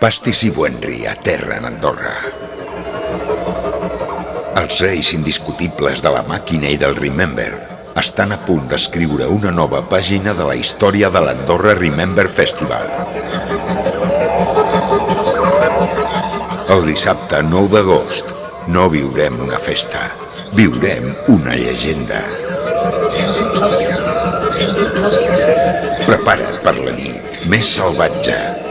Pastis i Buenri aterren a Andorra. Els reis indiscutibles de la màquina i del Remember estan a punt d'escriure una nova pàgina de la història de l'Andorra Remember Festival. El dissabte 9 d'agost no viurem una festa, viurem una llegenda. Prepara't per la nit més salvatge.